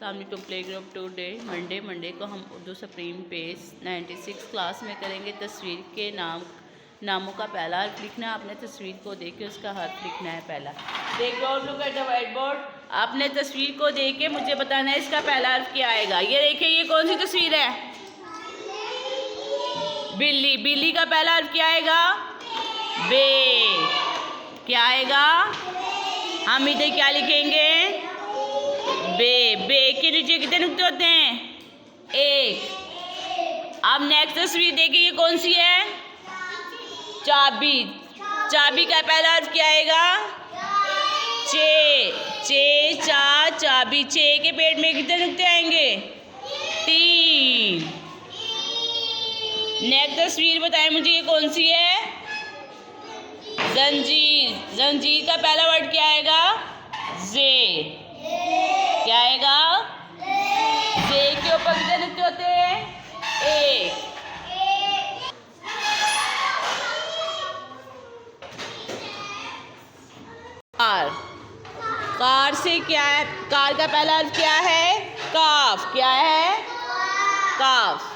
अस्सलामुअलैकुम play group today Monday को हम उर्दू सुप्रीम पेज 96 क्लास में करेंगे। तस्वीर के नामों का पहला हर्फ लिखना है। आपने तस्वीर को देख के उसका हर्फ लिखना है पहला। देखो look at the white board. आपने तस्वीर को देख के मुझे बताना है इसका पहला हर्फ क्या आएगा। ये देखिए ये कौन सी तस्वीर है? बिल्ली। बिल्ली का पहला हर्फ क्या आएगा? बे। क्या आएगा? हम इधर क्या लिखेंगे? बे। बे के नीचे कितने नुक्ते होते हैं? एक। अब नेक्स्ट तस्वीर देखिए ये कौन सी है? चाबी। चाबी का पहला हर्फ क्या आएगा? चे। चे चा चाबी। चे के पेट में कितने नुक्ते आएंगे? 3। नेक्स्ट तस्वीर बताएं मुझे ये कौन सी है? जंजीर। जंजीर का पहला वर्ड क्या आएगा? जे। क्या आएगा? जे के ऊपर कितने नुक्ते होते हैं? एक। कार। कार से क्या है? कार का पहला अर्थ क्या है? काफ। क्या है? काफ।